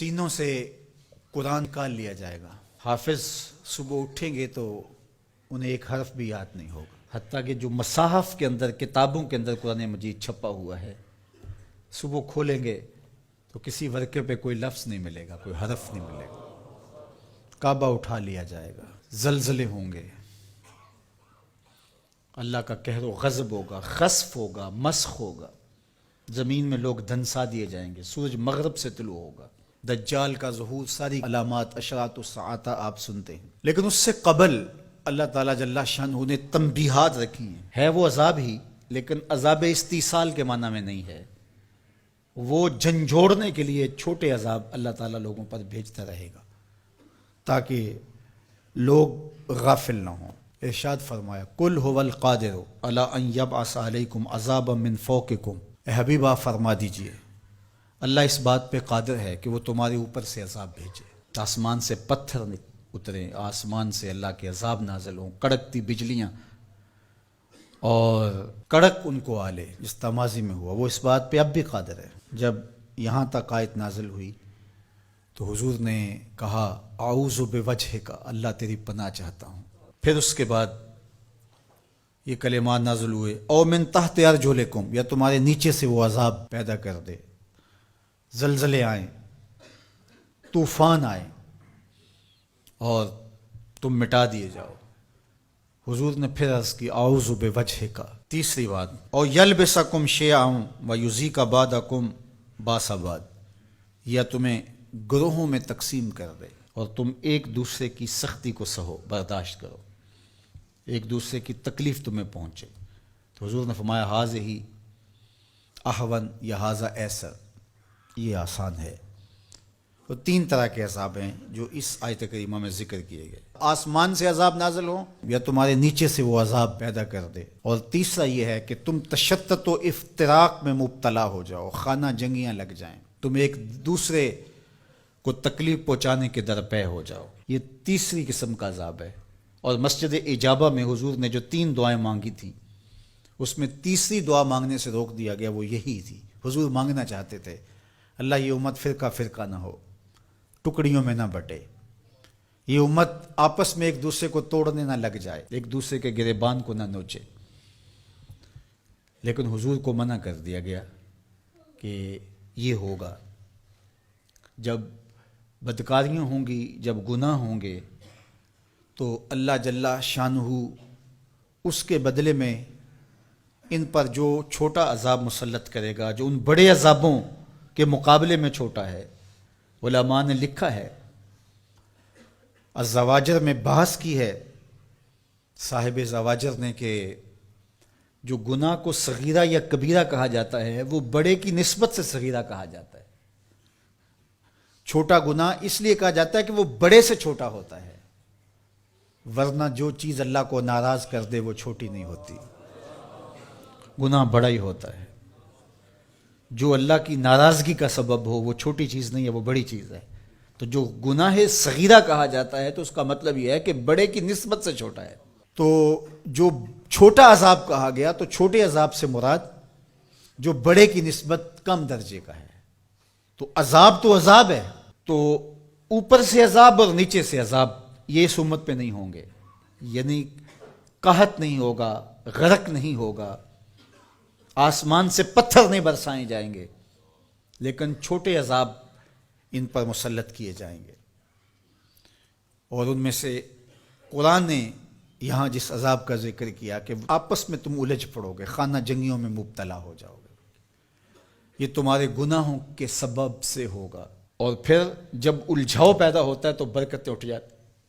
سینوں سے قرآن نکال لیا جائے گا. حافظ صبح اٹھیں گے تو انہیں ایک حرف بھی یاد نہیں ہوگا. حتیٰ کہ جو مصاحف کے اندر کتابوں کے اندر قرآن مجید چھپا ہوا ہے، صبح کھولیں گے تو کسی ورقے پہ کوئی لفظ نہیں ملے گا، کوئی حرف نہیں ملے گا. کعبہ اٹھا لیا جائے گا، زلزلے ہوں گے، اللہ کا قہر و غضب ہوگا، خسف ہوگا، مسخ ہوگا، زمین میں لوگ دھنسا دیے جائیں گے، سورج مغرب سے طلوع ہوگا، دجال کا ظہور، ساری علامات اشراط الساعہ آپ سنتے ہیں. لیکن اس سے قبل اللہ تعالیٰ جل شانہ نے تنبیہات رکھی ہیں. ہے وہ عذاب ہی، لیکن عذاب استیصال کے معنی میں نہیں ہے. وہ جھنجھوڑنے کے لیے چھوٹے عذاب اللہ تعالیٰ لوگوں پر بھیجتا رہے گا تاکہ لوگ غافل نہ ہوں. ارشاد فرمایا قل هو القادر علی ان یبعث علیکم عذابا من فوقکم. اے حبیب آپ فرما دیجئے اللہ اس بات پہ قادر ہے کہ وہ تمہارے اوپر سے عذاب بھیجے، آسمان سے پتھر اتریں، آسمان سے اللہ کے عذاب نازل ہوں، کڑکتی بجلیاں اور کڑک ان کو آلے، جس تمازی میں ہوا. وہ اس بات پہ اب بھی قادر ہے. جب یہاں تک آیت نازل ہوئی تو حضور نے کہا اعوذ بوجہک، اللہ تیری پناہ چاہتا ہوں. پھر اس کے بعد یہ کلمات نازل ہوئے او من تحت ارجلکم، یا تمہارے نیچے سے وہ عذاب پیدا کر دے، زلزلے آئیں، طوفان آئیں اور تم مٹا دیے جاؤ. حضور نے پھر عرض کی اعوذ بوجہک. تیسری بات او یلبسکم شیعا ویذیق بعضکم بأس بعض، یا تمہیں گروہوں میں تقسیم کر دے اور تم ایک دوسرے کی سختی کو سہو، برداشت کرو، ایک دوسرے کی تکلیف تمہیں پہنچے. تو حضور نے فرمایا ھذہ اھون یا ھذا ایسر، یہ آسان ہے. تو تین طرح کے عذاب ہیں جو اس آیت کریمہ میں ذکر کیے گئے. آسمان سے عذاب نازل ہو یا تمہارے نیچے سے وہ عذاب پیدا کر دے. اور تیسرا یہ ہے کہ تم تشتت و افتراق میں مبتلا ہو جاؤ، خانہ جنگیاں لگ جائیں، تم ایک دوسرے کو تکلیف پہنچانے کے درپے ہو جاؤ. یہ تیسری قسم کا عذاب ہے. اور مسجد اجابہ میں حضور نے جو 3 دعائیں مانگی تھیں اس میں تیسری دعا مانگنے سے روک دیا گیا، وہ یہی تھی. حضور مانگنا چاہتے تھے اللہ یہ امت فرقہ فرقہ نہ ہو، ٹکڑیوں میں نہ بٹے، یہ امت آپس میں ایک دوسرے کو توڑنے نہ لگ جائے، ایک دوسرے کے گریبان کو نہ نوچے. لیکن حضور کو منع کر دیا گیا کہ یہ ہوگا جب بدکاریاں ہوں گی، جب گناہ ہوں گے تو اللہ جل شانہ اس کے بدلے میں ان پر جو چھوٹا عذاب مسلط کرے گا، جو ان بڑے عذابوں کے مقابلے میں چھوٹا ہے. علماء نے لکھا ہے، الزواجر میں بحث کی ہے صاحب زواجر نے کہ جو گناہ کو صغیرہ یا کبیرہ کہا جاتا ہے وہ بڑے کی نسبت سے صغیرہ کہا جاتا ہے. چھوٹا گناہ اس لیے کہا جاتا ہے کہ وہ بڑے سے چھوٹا ہوتا ہے، ورنہ جو چیز اللہ کو ناراض کر دے وہ چھوٹی نہیں ہوتی، گناہ بڑا ہی ہوتا ہے. جو اللہ کی ناراضگی کا سبب ہو وہ چھوٹی چیز نہیں ہے، وہ بڑی چیز ہے. تو جو گناہ صغیرہ کہا جاتا ہے تو اس کا مطلب یہ ہے کہ بڑے کی نسبت سے چھوٹا ہے. تو جو چھوٹا عذاب کہا گیا تو چھوٹے عذاب سے مراد جو بڑے کی نسبت کم درجے کا ہے. تو عذاب ہے، تو اوپر سے عذاب اور نیچے سے عذاب یہ اس امت پہ نہیں ہوں گے. یعنی قحط نہیں ہوگا، غرق نہیں ہوگا، آسمان سے پتھر نہیں برسائے جائیں گے، لیکن چھوٹے عذاب ان پر مسلط کیے جائیں گے. اور ان میں سے قرآن نے یہاں جس عذاب کا ذکر کیا کہ آپس میں تم الجھ پڑو گے، خانہ جنگیوں میں مبتلا ہو جاؤ گے، یہ تمہارے گناہوں کے سبب سے ہوگا. اور پھر جب الجھاؤ پیدا ہوتا ہے تو برکتیں اٹھ جاتی